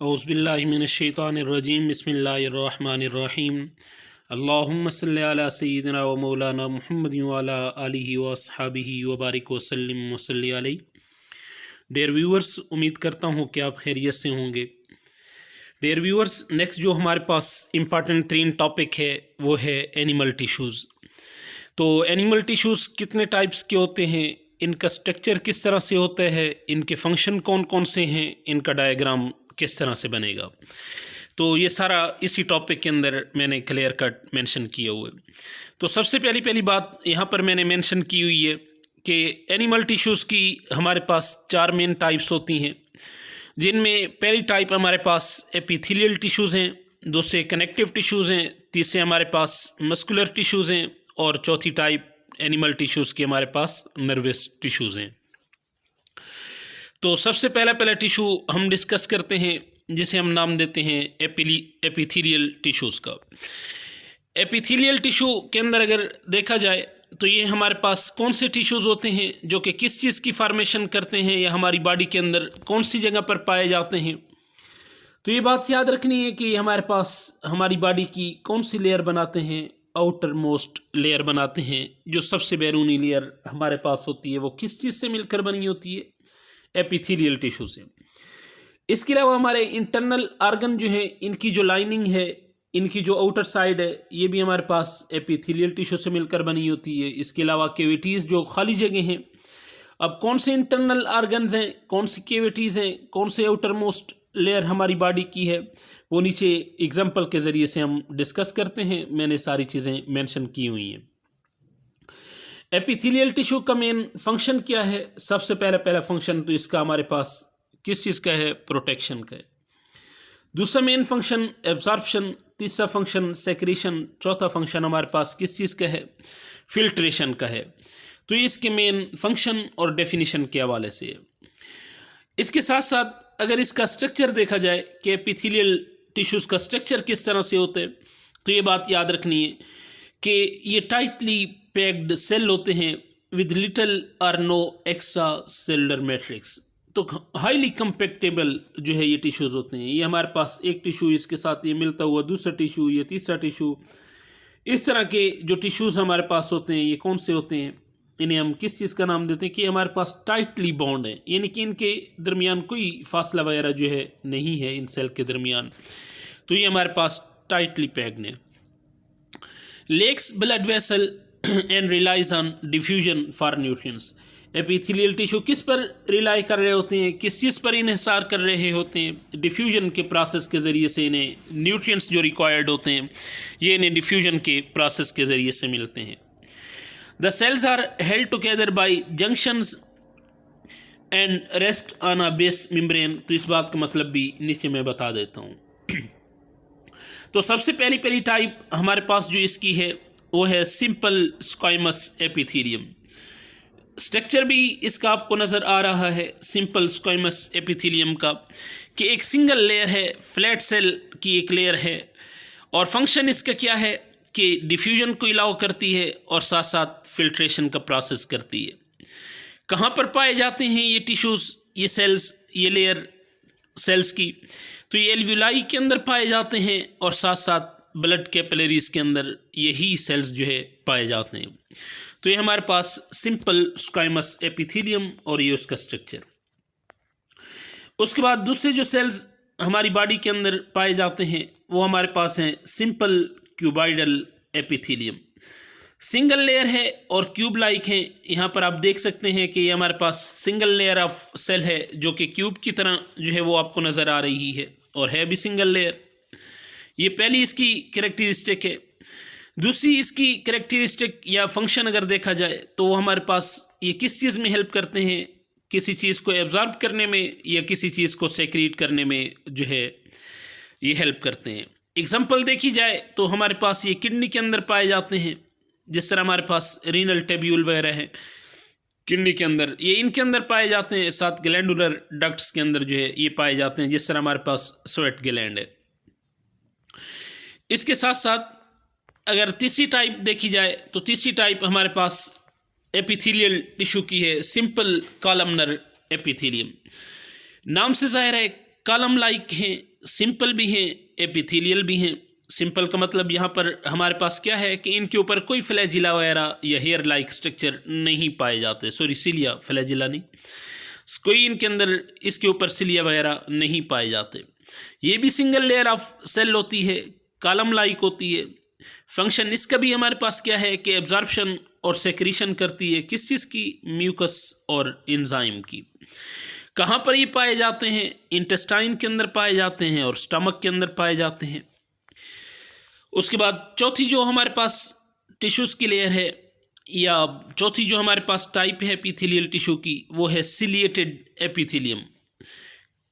औज़ुबिल्लाहिमिनश्शैतानिर्रजीम बिस्मिल्लाहिर्रहमानिर्रहीम अल्लाहुम्मा सल्लि अला सय्यिदिना व मौलाना मुहम्मद व अला आलिहि व अस्हाबिहि व बारिक व सल्लिम व सल्लि अलैहि। डियर व्यूअर्स, उम्मीद करता हूँ कि आप खैरियत से होंगे। डियर व्यूअर्स, नेक्स्ट जो हमारे पास इम्पॉर्टेंट 3 टॉपिक है वो है एनिमल टिश्यूज़। तो एनिमल टिश्यूज़ कितने टाइप्स के होते हैं, इनका स्ट्रक्चर किस तरह से होता है, इनके फंक्शन कौन कौन से हैं, इनका डायग्राम किस तरह से बनेगा, तो ये सारा इसी टॉपिक के अंदर मैंने क्लियर कट मेंशन किया हुआ है। तो सबसे पहली बात यहाँ पर मैंने मेंशन की हुई है कि एनिमल टिश्यूज़ की हमारे पास 4 मेन टाइप्स होती हैं, जिनमें पहली टाइप हमारे पास एपिथेलियल टिश्यूज़ हैं, दूसरे कनेक्टिव टिश्यूज़ हैं, तीसरे हमारे पास मस्कुलर टिश्यूज़ हैं और चौथी टाइप एनिमल टिश्यूज़ की हमारे पास नर्वस टिश्यूज़ हैं। तो सबसे पहला टिश्यू हम डिस्कस करते हैं जिसे हम नाम देते हैं एपिथेलियल टिश्यूज़ का। एपिथेलियल टिश्यू के अंदर अगर देखा जाए तो ये हमारे पास कौन से टिश्यूज़ होते हैं जो कि किस चीज़ की फॉर्मेशन करते हैं या हमारी बॉडी के अंदर कौन सी जगह पर पाए जाते हैं। तो ये बात याद रखनी है कि हमारे पास हमारी बॉडी की कौन सी लेयर बनाते हैं, आउटर मोस्ट लेयर बनाते हैं, जो सबसे बैरूनी लेयर हमारे पास होती है वो किस चीज़ से मिलकर बनी होती है, एपिथेलियल टिश्यू से। इसके अलावा हमारे इंटरनल ऑर्गन जो है, इनकी जो लाइनिंग है, इनकी जो आउटर साइड है, ये भी हमारे पास एपिथेलियल टिश्यू से मिलकर बनी होती है। इसके अलावा कैविटीज़ जो खाली जगह हैं, अब कौन से इंटरनल ऑर्गन्स हैं, कौन सी कैविटीज़ हैं, कौन से आउटर मोस्ट लेयर हमारी बॉडी की है, वो नीचे एग्जाम्पल के ज़रिए से हम डिस्कस करते हैं। मैंने सारी चीज़ें मेंशन की हुई हैं। एपिथेलियल टिश्यू का मेन फंक्शन क्या है? सबसे पहला फंक्शन तो इसका हमारे पास किस चीज़ का है? प्रोटेक्शन का है। दूसरा मेन फंक्शन एब्जॉर्प्शन, तीसरा फंक्शन सेक्रेशन, चौथा फंक्शन हमारे पास किस चीज़ का है? फिल्ट्रेशन का है। तो इसके मेन फंक्शन और डेफिनेशन के हवाले से है। इसके साथ साथ अगर इसका स्ट्रक्चर देखा जाए कि एपिथेलियल टिश्यूज़ का स्ट्रक्चर किस तरह से होता है, तो ये बात याद रखनी है कि ये टाइटली पैक्ड सेल होते हैं विद लिटल और नो एक्स्ट्रा सेलुलर मैट्रिक्स। तो हाईली कंपैक्टेबल जो है ये टिश्यूज़ होते हैं। ये हमारे पास एक टिश्यू, इसके साथ ये मिलता हुआ दूसरा टिश्यू, ये तीसरा टिश्यू, इस तरह के जो टिश्यूज़ हमारे पास होते हैं, ये कौन से होते हैं? इन्हें हम किस चीज़ का नाम देते हैं कि हमारे पास टाइटली बॉन्ड है, यानी कि इनके दरमियान कोई फासला वगैरह जो है नहीं है इन सेल के दरमियान। तो ये हमारे पास टाइटली पैक्ड है। Lacks blood vessel and relies on diffusion for nutrients. Epithelial tissue किस पर रिलाई कर रहे होते हैं, किस चीज़ पर इन्हिसार कर रहे होते हैं? डिफ्यूजन के प्रोसेस के ज़रिए से इन्हें न्यूट्रिएंट्स जो रिक्वायर्ड होते हैं, ये इन्हें डिफ्यूजन के प्रोसेस के ज़रिए से मिलते हैं। The cells are held together by junctions and rest on a base membrane. तो इस बात का मतलब भी नीचे मैं बता देता हूँ। तो सबसे पहली टाइप हमारे पास जो इसकी है वो है सिंपल स्क्वाइमस एपिथेलियम। स्ट्रक्चर भी इसका आपको नज़र आ रहा है सिंपल स्क्वाइमस एपिथेलियम का, कि एक सिंगल लेयर है, फ्लैट सेल की एक लेयर है, और फंक्शन इसका क्या है कि डिफ्यूजन को अलाउ करती है और साथ साथ फिल्ट्रेशन का प्रोसेस करती है। कहाँ पर पाए जाते हैं ये टिश्यूज़, ये सेल्स, ये लेयर सेल्स की? तो ये एल्वुलाई के अंदर पाए जाते हैं और साथ साथ ब्लड कैपिलरीज के अंदर यही सेल्स जो है पाए जाते हैं। तो ये हमारे पास सिंपल स्क्वाइमस एपिथेलियम और ये उसका स्ट्रक्चर। उसके बाद दूसरे जो सेल्स हमारी बॉडी के अंदर पाए जाते हैं वो हमारे पास हैं simple cuboidal epithelium. Single layer है और क्यूब लाइक है। यहाँ पर आप देख सकते हैं कि ये हमारे पास सिंगल लेयर ऑफ सेल है जो कि क्यूब की तरह जो है वो आपको नज़र आ रही है और है भी सिंगल लेयर। ये पहली इसकी कैरेक्टरिस्टिक है। दूसरी इसकी कैरेक्टरिस्टिक या फंक्शन अगर देखा जाए तो वो हमारे पास ये किस चीज़ में हेल्प करते हैं? किसी चीज़ को एब्जॉर्ब करने में या किसी चीज़ को सेक्रीट करने में जो है ये हेल्प करते हैं। एग्जाम्पल देखी जाए तो हमारे पास ये किडनी के अंदर पाए जाते हैं, जिस तरह हमारे पास रीनल टेब्यूल वगैरह है किडनी के अंदर, ये इनके अंदर पाए जाते हैं। साथ ग्लैंडुलर डक्ट्स के अंदर जो है ये पाए जाते हैं, जिस तरह हमारे पास स्वेट ग्लैंड है। इसके साथ साथ अगर तीसरी टाइप देखी जाए तो तीसरी टाइप हमारे पास एपिथेलियल टिश्यू की है सिंपल कॉलमनर एपिथेलियम। नाम से ज़ाहिर है कॉलम लाइक हैं, सिंपल भी हैं, एपिथेलियल भी हैं। सिंपल का मतलब यहाँ पर हमारे पास क्या है कि इनके ऊपर कोई फ्लैजिला वगैरह या हेयर लाइक स्ट्रक्चर नहीं पाए जाते, सॉरी सिलिया, फ्लैजिला नहीं, कोई इनके अंदर इसके ऊपर सिलिया वगैरह नहीं पाए जाते। ये भी सिंगल लेयर ऑफ सेल होती है, कॉलम लाइक होती है। फंक्शन इसका भी हमारे पास क्या है कि एब्जॉर्प्शन और सेक्रीशन करती है, किस चीज़ की, म्यूकस और एंजाइम की। कहाँ पर ये पाए जाते हैं, इंटेस्टाइन के अंदर पाए जाते हैं और स्टमक के अंदर पाए जाते हैं। उसके बाद चौथी जो हमारे पास टिश्यूज़ की लेयर है, या चौथी जो हमारे पास टाइप है एपिथेलियल टिश्यू की, वो है सिलिएटेड एपिथेलियम।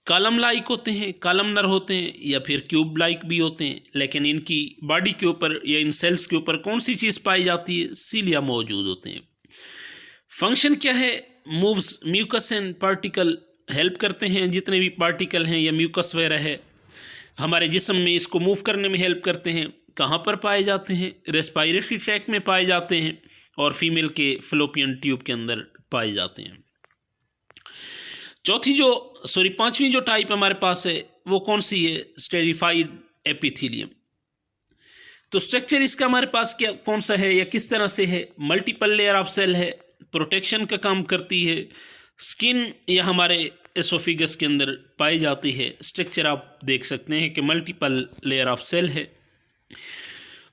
कॉलम लाइक होते हैं, कॉलमनर होते हैं या फिर क्यूब लाइक भी होते हैं, लेकिन इनकी बॉडी के ऊपर या इन सेल्स के ऊपर कौन सी चीज़ पाई जाती है, सिलिया मौजूद होते हैं। फंक्शन क्या है, moves mucus and particle, help करते हैं जितने भी पार्टिकल हैं या म्यूकस वगैरह है हमारे जिस्म में, इसको मूव करने में हेल्प करते हैं। कहाँ पर पाए जाते हैं, रेस्पायरेटरी ट्रैक में पाए जाते हैं और फीमेल के फ्लोपियन ट्यूब के अंदर पाए जाते हैं। पांचवी जो टाइप हमारे पास है वो कौन सी है, स्टेरिफाइड एपिथेलियम। तो स्ट्रक्चर इसका हमारे पास क्या कौन सा है या किस तरह से है, मल्टीपल लेयर ऑफ सेल है, प्रोटेक्शन का काम करती है, स्किन या हमारे एसोफिगस के अंदर पाई जाती है। स्ट्रक्चर आप देख सकते हैं कि मल्टीपल लेयर ऑफ सेल है।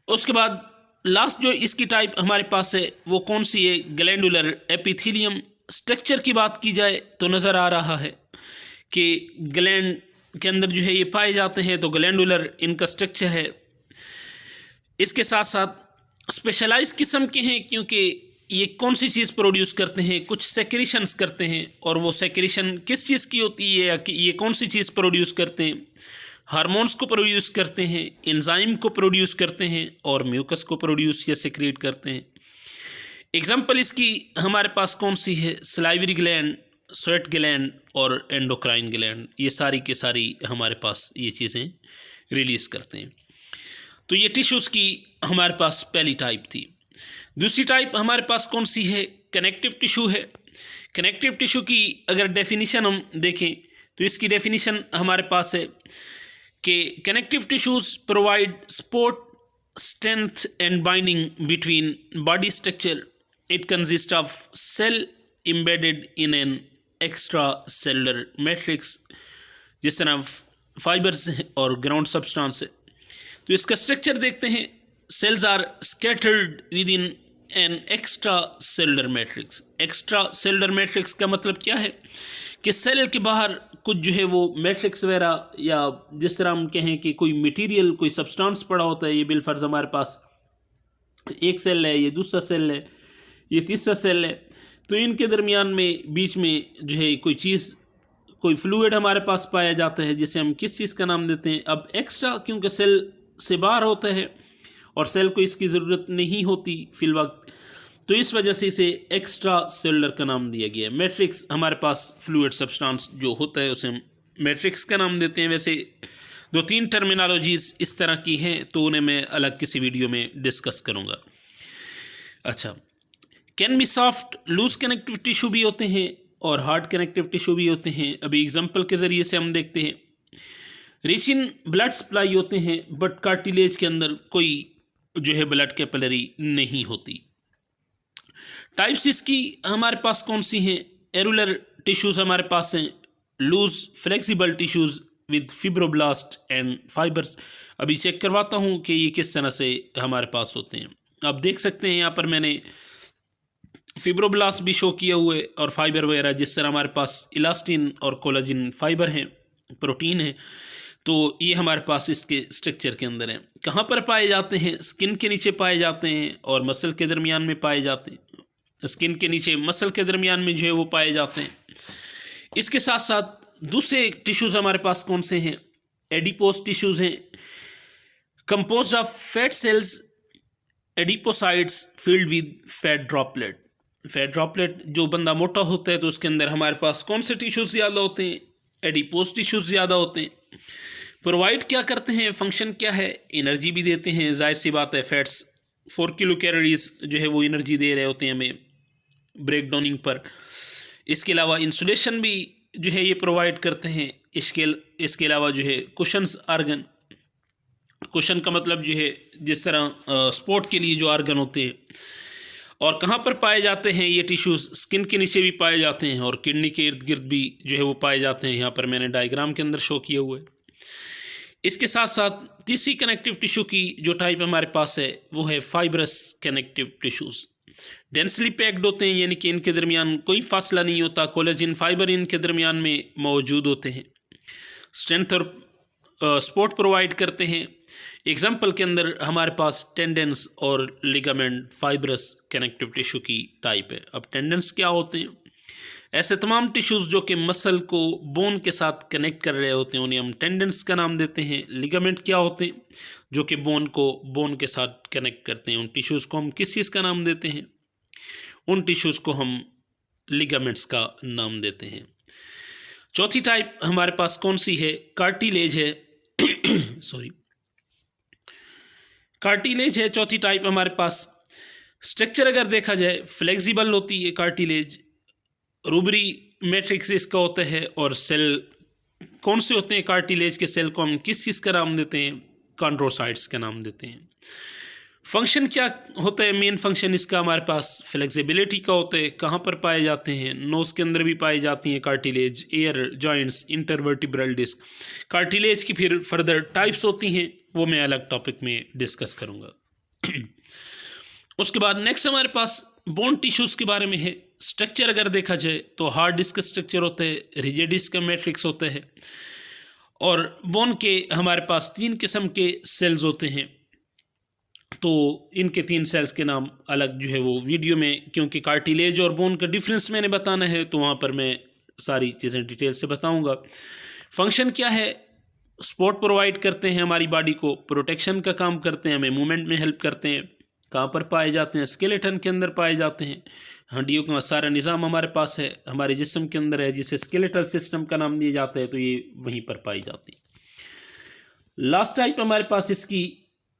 उसके बाद लास्ट जो इसकी टाइप हमारे पास है वो कौन सी है, ग्लैंडुलर एपिथेलियम। स्ट्रक्चर की बात की जाए तो नज़र आ रहा है कि ग्लैंड के अंदर जो है ये पाए जाते हैं, तो ग्लैंडुलर इनका स्ट्रक्चर है। इसके साथ साथ स्पेशलाइज किस्म के हैं, क्योंकि ये कौन सी चीज़ प्रोड्यूस करते हैं, कुछ सेक्रेशंस करते हैं, और वो सेक्रेशन किस चीज़ की होती है या कि ये कौन सी चीज़ प्रोड्यूस करते हैं, हार्मोन्स को प्रोड्यूस करते हैं, एंजाइम को प्रोड्यूस करते हैं और म्यूकस को प्रोड्यूस या सेक्रेट करते हैं। एग्जाम्पल इसकी हमारे पास कौन सी है, सलाइवरी ग्लैंड, स्वेट ग्लैंड और एंडोक्राइन ग्लैंड, ये सारी के सारी हमारे पास ये चीज़ें रिलीज़ करते हैं। तो ये टिश्यूज़ की हमारे पास पहली टाइप थी। दूसरी टाइप हमारे पास कौन सी है, कनेक्टिव टिश्यू है। कनेक्टिव टिश्यू की अगर डेफिनेशन हम देखें तो इसकी डेफिनेशन हमारे पास है कि connective tissues provide support, strength and binding between body structure. It consists of cell embedded in an extracellular matrix, जिस तरह फाइबर्स और ग्राउंड सब्सटेंस है। तो इसका स्ट्रक्चर देखते हैं, cells are scattered within an extracellular matrix. Extracellular matrix का मतलब क्या है कि सेल के बाहर कुछ जो है वो मैट्रिक्स वगैरह, या जिस तरह हम कहें कि कोई मटेरियल, कोई सब्सटेंस पड़ा होता है। ये बिलफर्ज हमारे पास एक सेल है, ये दूसरा सेल है, ये तीसरा सेल है, तो इनके दरमियान में बीच में जो है कोई चीज़, कोई फ्लूइड हमारे पास पाया जाता है, जिसे हम किस चीज़ का नाम देते हैं। अब एक्स्ट्रा क्योंकि सेल से बाहर होता है और सेल को इसकी ज़रूरत नहीं होती फिल वक्त, तो इस वजह से इसे एक्स्ट्रा सेलुलर का नाम दिया गया है। मैट्रिक्स हमारे पास फ्लूइड सब्सटेंस जो होता है उसे हम मैट्रिक्स का नाम देते हैं। वैसे 2-3 टर्मिनोलॉजीज़ इस तरह की हैं, तो उन्हें मैं अलग किसी वीडियो में डिस्कस करूँगा। अच्छा, can be soft loose connective tissue भी होते हैं और हार्ड कनेक्टिव टिश्यू भी होते हैं। अभी एग्जांपल के ज़रिए से हम देखते हैं, रिच इन ब्लड सप्लाई होते हैं, बट कार्टिलेज के अंदर कोई जो है ब्लड कैपिलरी नहीं होती। टाइप्स इसकी हमारे पास कौन सी हैं, एरुलर टिश्यूज़ हमारे पास हैं, loose flexible tissues with fibroblast and fibres. अभी चेक करवाता हूँ कि ये किस तरह से हमारे पास होते हैं। आप देख सकते हैं यहाँ पर मैंने फिब्रोब्लास्ट भी शो किया हुए और फाइबर वगैरह, जिस तरह हमारे पास इलास्टिन और कोलाजिन फाइबर हैं, प्रोटीन है, तो ये हमारे पास इसके स्ट्रक्चर के अंदर हैं। कहाँ पर पाए जाते हैं, स्किन के नीचे पाए जाते हैं और मसल के दरमियान में पाए जाते हैं। स्किन के नीचे मसल के दरमियान में जो है वो पाए जाते हैं। इसके साथ साथ दूसरे टिश्यूज़ हमारे पास कौन से हैं, एडिपोज टिश्यूज़ हैं, composed of fat cells, adipocytes field with fat droplet. Fat droplet, जो बंदा मोटा होता है तो उसके अंदर हमारे पास कौन से टिश्यूज़ ज़्यादा होते हैं, एडिपोज टिश्यूज़ ज़्यादा होते हैं। प्रोवाइड क्या करते हैं, फंक्शन क्या है, एनर्जी भी देते हैं। जाहिर सी बात है, फैट्स 4 किलो कैलोरीज जो है वो एनर्जी दे रहे होते हैं हमें ब्रेक डाउनिंग पर। इसके अलावा इंसुलेशन भी जो है ये प्रोवाइड करते हैं इसके अलावा जो है कुशन्स आर्गन, कुशन का मतलब जो है जिस तरह स्पोर्ट के लिए जो आर्गन होते हैं, और कहाँ पर पाए जाते हैं ये टिश्यूज़, स्किन के नीचे भी पाए जाते हैं और किडनी के इर्द गिर्द भी जो है वो पाए जाते हैं। यहाँ पर मैंने डायग्राम के अंदर शो किया हुआ है। इसके साथ साथ तीसरी कनेक्टिव टिश्यू की जो टाइप हमारे पास है वो है fibrous connective tissues. Densely packed होते हैं, यानी कि इनके दरमियान कोई फासला नहीं होता, कोलेजन फाइबर इनके दरमियान में मौजूद होते हैं, स्ट्रेंथ और सपोर्ट प्रोवाइड करते हैं। एग्जाम्पल के अंदर हमारे पास टेंडेंस और लिगामेंट फाइब्रस कनेक्टिव टिश्यू की टाइप है। अब टेंडेंस क्या होते हैं? ऐसे तमाम टिश्यूज़ जो कि मसल को बोन के साथ कनेक्ट कर रहे होते हैं उन्हें हम टेंडेंस का नाम देते हैं। लिगामेंट क्या होते हैं? जो कि बोन को बोन के साथ कनेक्ट करते हैं। उन टिश्यूज़ को हम किस चीज़ का नाम देते हैं? उन टिश्यूज़ को हम लिगामेंट्स का नाम देते हैं। चौथी टाइप हमारे पास कौन सी है? कार्टिलेज है। सॉरी, कार्टिलेज है चौथी टाइप हमारे पास। स्ट्रक्चर अगर देखा जाए फ्लेक्सिबल होती है कार्टिलेज, रूबरी मैट्रिक्स इसका होता है, और सेल कौन से होते हैं कार्टिलेज के सेल को हम किस चीज़ का नाम देते हैं? कॉन्ड्रोसाइट्स का नाम देते हैं। फंक्शन क्या होता है? मेन फंक्शन इसका हमारे पास फ्लेक्सिबिलिटी का होता है। कहाँ पर पाए जाते हैं? नोज़ के अंदर भी पाई जाती हैं cartilage, ear joints, intervertebral disc. Cartilage की फिर फर्दर टाइप्स होती हैं, वो मैं अलग टॉपिक में डिस्कस करूँगा। उसके बाद नेक्स्ट हमारे पास बोन टिश्यूज़ के बारे में है। स्ट्रक्चर अगर देखा जाए तो हार्ड डिस्क स्ट्रक्चर होता है, रिजिड डिस्क का मैट्रिक्स होता है, और बोन के हमारे पास 3 किस्म के सेल्स होते हैं। तो इनके 3 सेल्स के नाम अलग जो है वो वीडियो में, क्योंकि कार्टिलेज और बोन का डिफरेंस मैंने बताना है तो वहाँ पर मैं सारी चीज़ें डिटेल से बताऊँगा। फंक्शन क्या है? सपोर्ट प्रोवाइड करते हैं हमारी बॉडी को, प्रोटेक्शन का काम करते हैं, हमें मूवमेंट में हेल्प करते हैं। कहाँ पर पाए जाते हैं? स्केलेटन के अंदर पाए जाते हैं। हड्डियों का सारा निज़ाम हमारे पास है, हमारे जिस्म के अंदर है, जिसे स्केलेटल सिस्टम का नाम दिया जाता है, तो ये वहीं पर पाई जाती है। लास्ट टाइप हमारे पास इसकी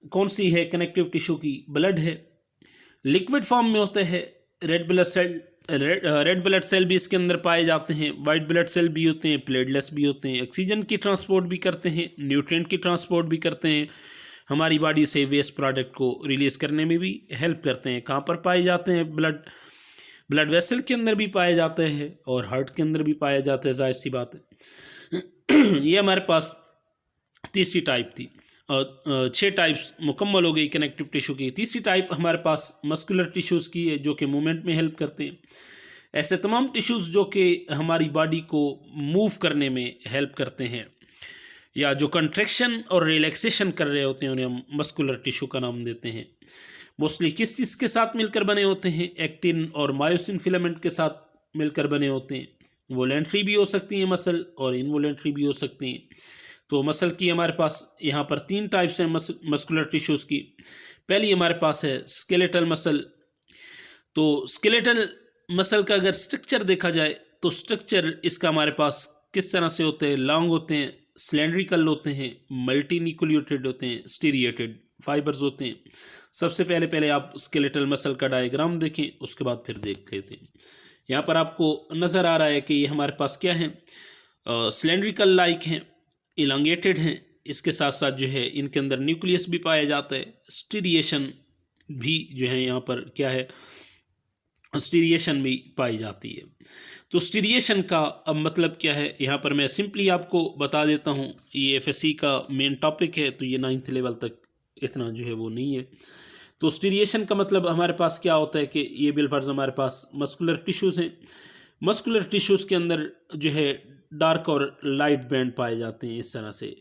कौन सी है कनेक्टिव टिश्यू की? ब्लड है। लिक्विड फॉर्म में होते हैं। रेड ब्लड सेल भी इसके अंदर पाए जाते हैं, वाइट ब्लड सेल भी होते हैं, प्लेटलेट्स भी होते हैं। ऑक्सीजन की ट्रांसपोर्ट भी करते हैं, न्यूट्रिएंट की ट्रांसपोर्ट भी करते हैं, हमारी बॉडी से वेस्ट प्रोडक्ट को रिलीज़ करने में भी हेल्प करते हैं। कहाँ पर पाए जाते हैं? ब्लड वेसल के अंदर भी पाए जाते हैं और हार्ट के अंदर भी पाए जाते हैं, जाहिर सी बात है। ये हमारे पास तीसरी टाइप थी। 6 टाइप्स मुकम्मल हो गई कनेक्टिव टिश्यू की। तीसरी टाइप हमारे पास मस्कुलर टिश्यूज़ की है, जो कि मूवमेंट में हेल्प करते हैं। ऐसे तमाम टिश्यूज़ जो कि हमारी बॉडी को मूव करने में हेल्प करते हैं, या जो कंट्रैक्शन और रिलैक्सेशन कर रहे होते हैं, उन्हें हम मस्कुलर टिश्यू का नाम देते हैं। मोस्टली किस चीज़ के साथ मिलकर बने होते हैं? एक्टिन और मायोसिन फिलामेंट के साथ मिलकर बने होते हैं। वोलेंट्री भी हो सकती हैं मसल, और इनवोलेंट्री भी हो सकती हैं। तो मसल की हमारे पास यहाँ पर 3 टाइप्स हैं मस्कुलर टिश्यूज़ की। पहली हमारे पास है स्केलेटल मसल। तो स्केलेटल मसल का अगर स्ट्रक्चर देखा जाए तो स्ट्रक्चर इसका हमारे पास किस तरह से होते हैं? लॉन्ग होते हैं, सिलेंड्रिकल होते हैं, मल्टी न्यूक्लिएटेड होते हैं, स्टीरिएटेड फाइबर्स होते हैं। सबसे पहले आप स्केलेटल मसल का डायग्राम देखें, उसके बाद फिर देख लेते हैं। यहाँ पर आपको नज़र आ रहा है कि ये हमारे पास क्या है? सिलेंड्रिकल लाइक हैं, इलांगेटेड हैं। इसके साथ साथ जो है इनके अंदर न्यूक्लियस भी पाया जाता है। स्टीरिएशन भी जो है यहाँ पर क्या है? स्टीरिएशन भी पाई जाती है। तो स्टीरिएशन का अब मतलब क्या है? यहाँ पर मैं सिंपली आपको बता देता हूँ। ये एफएससी का मेन टॉपिक है, तो ये 9th लेवल तक इतना जो है वो नहीं है। तो स्टीरिएशन का मतलब हमारे पास क्या होता है कि ये बिलफर्ज हमारे पास मस्कुलर टिश्यूज़ हैं। मस्कुलर टिश्यूज़ के अंदर जो है डार्क और लाइट बैंड पाए जाते हैं। इस तरह से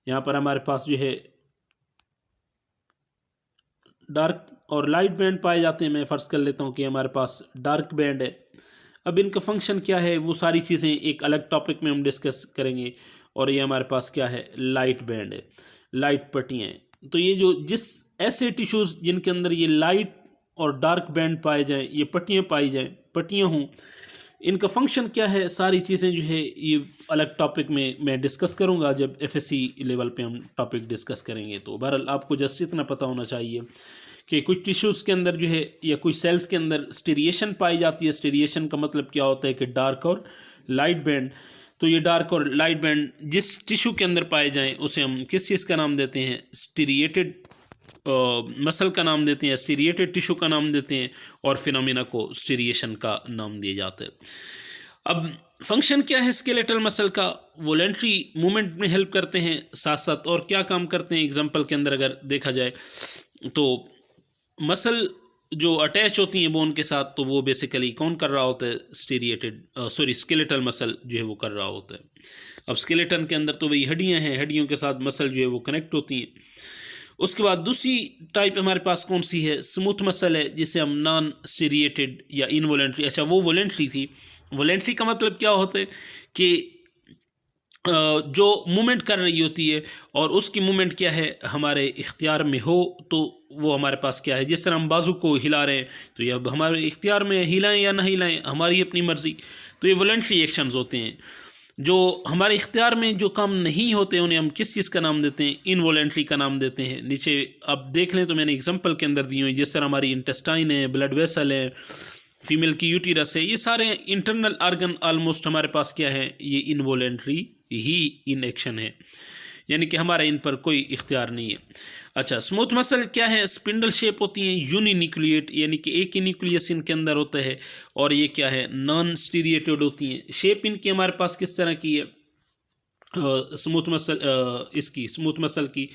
यहाँ पर हमारे पास जो है डार्क और लाइट बैंड पाए जाते हैं। मैं फ़र्ज़ कर लेता हूँ कि हमारे पास डार्क बैंड है। अब इनका फंक्शन क्या है, वो सारी चीज़ें एक अलग टॉपिक में हम डिस्कस करेंगे। और ये हमारे पास क्या है? लाइट बैंड है, लाइट पट्टियाँ हैं। तो ये जो जिस ऐसे टिश्यूज़ जिनके अंदर ये लाइट और डार्क बैंड पाए जाएँ, ये पट्टियाँ पाई जाएँ, पट्टियाँ हों, इनका फंक्शन क्या है, सारी चीज़ें जो है ये अलग टॉपिक में मैं डिस्कस करूँगा जब एफएससी लेवल पे हम टॉपिक डिस्कस करेंगे। तो बहरहाल आपको जस्ट इतना पता होना चाहिए कि कुछ टिश्यूज़ के अंदर जो है या कुछ सेल्स के अंदर स्टीरिएशन पाई जाती है। स्टीरिएशन का मतलब क्या होता है कि डार्क और लाइट बैंड। तो ये डार्क और लाइट बैंड जिस टिश्यू के अंदर पाए जाएं उसे हम किस चीज़ का नाम देते हैं? स्टीरिएटेड मसल का नाम देते हैं, स्टीरिएटेड टिश्यू का नाम देते हैं, और फिनोमिना को स्टीरिएशन का नाम दिया जाता है। अब फंक्शन क्या है स्केलेटल मसल का? वॉलेंट्री मूवमेंट में हेल्प करते हैं, साथ साथ और क्या काम करते हैं? एग्जांपल के अंदर अगर देखा जाए तो मसल जो अटैच होती हैं बोन के साथ, तो वो बेसिकली कौन कर रहा होता है? स्केलेटल मसल जो है वो कर रहा होता है। अब स्केलेटन के अंदर तो वही हड्डियां हैं, हड्डियों के साथ मसल जो है वो कनेक्ट होती हैं। उसके बाद दूसरी टाइप हमारे पास कौन सी है? स्मूथ मसल है, जिसे हम नॉन स्टीरिएटेड या इनवॉलेंट्री, अच्छा वो वॉलेंट्री थी। वॉलेंट्री का मतलब क्या होता है कि जो मूवमेंट कर रही होती है और उसकी मूवमेंट क्या है हमारे इख्तियार में हो, तो वो हमारे पास क्या है? जिस तरह हम बाजू को हिला रहे हैं तो ये अब हमारे इख्तियार में, हिलाएं या ना हिलाएं हमारी अपनी मर्ज़ी, तो ये वॉलेंट्री एक्शंस होते हैं। जो हमारे इख्तियार में जो काम नहीं होते उन्हें हम किस चीज़ का नाम देते हैं? इनवॉलेंट्री का नाम देते हैं। नीचे आप देख लें तो मैंने एग्जांपल के अंदर दी हुई, जिस तरह हमारी इंटेस्टाइन है, ब्लड वेसल है, फीमेल की यूटीरस है, ये सारे इंटरनल ऑर्गन ऑलमोस्ट हमारे पास क्या है? ये इनवॉलेंट्री ही इन एक्शन है, यानी कि हमारा इन पर कोई इख्तियार नहीं है। अच्छा, स्मूथ मसल क्या है? स्पिंडल शेप होती हैं, यूनिन्यूक्लिएट, यानी कि एक ही न्यूक्लियस इनके अंदर होता है, और ये क्या है? नॉन स्टीरिएटेड होती हैं। शेप इनकी हमारे पास किस तरह की है? स्मूथ मसल, इसकी स्मूथ मसल की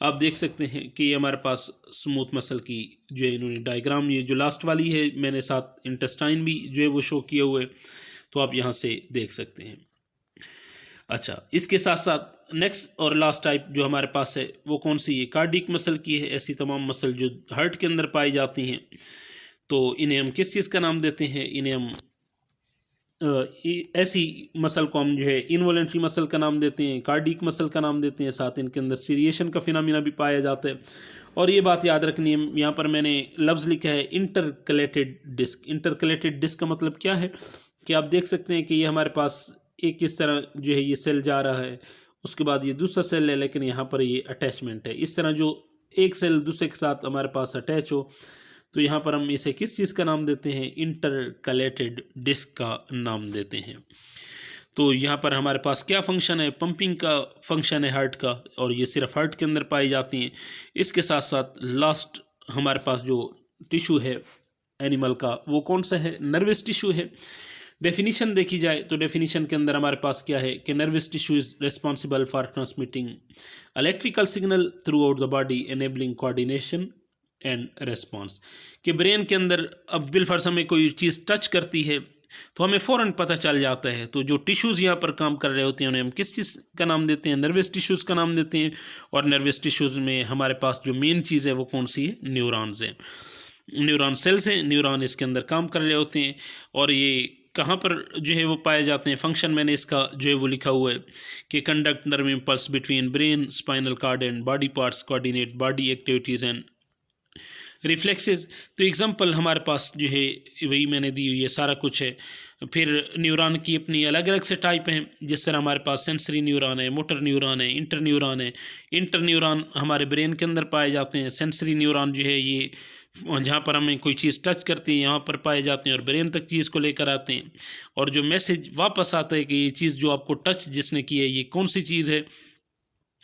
आप देख सकते हैं कि ये हमारे पास स्मूथ मसल की जो है इन्होंने डायग्राम, ये जो लास्ट वाली है मैंने साथ इंटेस्टाइन भी जो है वो शो किए हुए, तो आप यहाँ से देख सकते हैं। अच्छा, इसके साथ साथ नेक्स्ट और लास्ट टाइप जो हमारे पास है वो कौन सी है? कार्डिक मसल की है। ऐसी तमाम मसल जो हार्ट के अंदर पाई जाती हैं, तो इन्हें हम किस चीज़ का नाम देते हैं? इन्हें हम ऐसी मसल को हम जो है इनवॉलेंट्री मसल का नाम देते हैं, कार्डिक मसल का नाम देते हैं, साथ इनके अंदर सीरिएशन का फिनोमिना भी पाया जाता है। और ये बात याद रखनी है, यहाँ पर मैंने लफ्ज़ लिखा है इंटरकलेटेड डिस्क। इंटरकलेटेड डिस्क का मतलब क्या है कि आप देख सकते हैं कि ये हमारे पास एक इस तरह जो है ये सेल जा रहा है, उसके बाद ये दूसरा सेल है, लेकिन यहाँ पर ये अटैचमेंट है। इस तरह जो एक सेल दूसरे के साथ हमारे पास अटैच हो, तो यहाँ पर हम इसे किस चीज़ का नाम देते हैं? इंटरकलेटेड डिस्क का नाम देते हैं। तो यहाँ पर हमारे पास क्या फंक्शन है? पंपिंग का फंक्शन है हार्ट का, और ये सिर्फ हार्ट के अंदर पाई जाती हैं। इसके साथ साथ लास्ट हमारे पास जो टिश्यू है एनिमल का, वो कौन सा है? नर्वस टिश्यू है। डेफिनीशन देखी जाए तो डेफिनीशन के अंदर हमारे पास क्या है कि nervous tissue is responsible for transmitting electrical signal through out the body enabling coordination and response. कि ब्रेन के अंदर अब बिलफर्स हमें कोई चीज़ टच करती है तो हमें फ़ौरन पता चल जाता है। तो जो टिश्यूज़ यहाँ पर काम कर रहे होते हैं उन्हें हम किस चीज़ का नाम देते हैं? नर्वस टिश्यूज़ का नाम देते हैं। और नर्वस टिश्यूज़ में हमारे पास जो मेन चीज़ है वो कौन सी है? न्यूरॉन्स हैं, न्यूरॉन सेल्स हैं, न्यूरॉन इसके अंदर काम कर रहे होते हैं। और ये कहाँ पर जो है वो पाए जाते हैं? फंक्शन मैंने इसका जो है वो लिखा हुआ है कि conduct nerve impulse between brain, spinal cord and body parts, coordinate body activities and reflexes. तो एग्जांपल हमारे पास जो है वही मैंने दी हुई है, सारा कुछ है। फिर न्यूरॉन की अपनी अलग अलग से टाइप हैं, जिस तरह हमारे पास सेंसरी न्यूरॉन है, मोटर न्यूरॉन है, इंटर न्यूरॉन है। इंटर न्यूरॉन हमारे ब्रेन के अंदर पाए जाते हैं। सेंसरी न्यूरॉन जो है ये जहाँ पर हमें कोई चीज़ टच करती है यहाँ पर पाए जाते हैं और ब्रेन तक चीज़ को लेकर आते हैं। और जो मैसेज वापस आता है कि ये चीज़ जो आपको टच जिसने की है ये कौन सी चीज़ है,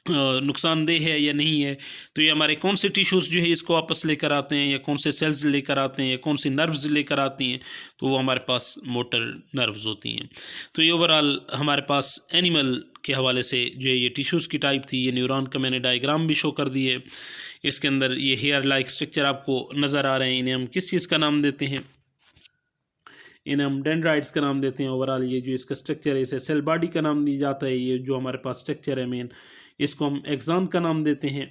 नुकसानदेह है या नहीं है, तो ये हमारे कौन से टिश्यूज़ जो है इसको वापस लेकर आते हैं, या कौन से सेल्स लेकर आते हैं, या कौन सी नर्व्स लेकर आती हैं, तो वो हमारे पास मोटर नर्व्स होती हैं। तो ये ओवरऑल हमारे पास एनिमल के हवाले से जो है ये टिश्यूज़ की टाइप थी। ये न्यूरॉन का मैंने डायग्राम भी शो कर दी है। इसके अंदर ये हेयर लाइक स्ट्रक्चर आपको नज़र आ रहे हैं। इन्हें हम किस चीज़ का नाम देते हैं? इन्हें हम डेंड्राइट्स का नाम देते हैं। ओवरऑल ये जो इसका स्ट्रक्चर है इसे सेल बॉडी का नाम दिया जाता है। ये जो हमारे पास स्ट्रक्चर है मेन, इसको हम एक्सॉन का नाम देते हैं।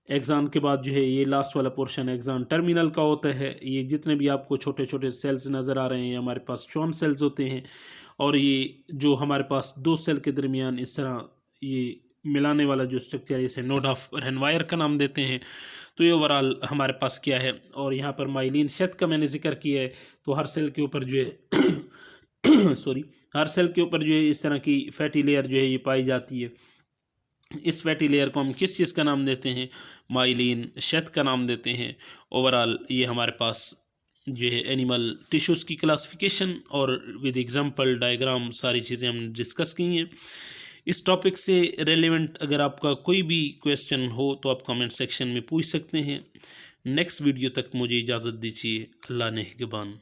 एक्सॉन के बाद जो है ये लास्ट वाला पोर्शन एक्सॉन टर्मिनल का होता है। ये जितने भी आपको छोटे छोटे सेल्स नज़र आ रहे हैं हमारे पास श्वान सेल्स होते हैं। और ये जो हमारे पास दो सेल के दरमियान इस तरह ये मिलाने वाला जो स्ट्रक्चर है इसे नोड ऑफ रेनवायर का नाम देते हैं। तो ये ओवरऑल हमारे पास क्या है। और यहाँ पर माइलिन शेथ का मैंने जिक्र किया है। तो हर सेल के ऊपर जो है सॉरी, हर सेल के ऊपर जो है इस तरह की फैटी लेयर जो है ये पाई जाती है। इस फैटी लेयर को हम किस चीज़ का नाम देते हैं? माइलिन शेथ का नाम देते हैं। ओवरऑल ये हमारे पास जो है एनिमल टिश्यूज़ की क्लासिफिकेशन और विद एग्जांपल डायग्राम सारी चीज़ें हमने डिस्कस की हैं। इस टॉपिक से रेलेवेंट अगर आपका कोई भी क्वेश्चन हो तो आप कमेंट सेक्शन में पूछ सकते हैं। नेक्स्ट वीडियो तक मुझे इजाज़त दीजिए। अल्लाह ने निगहबान।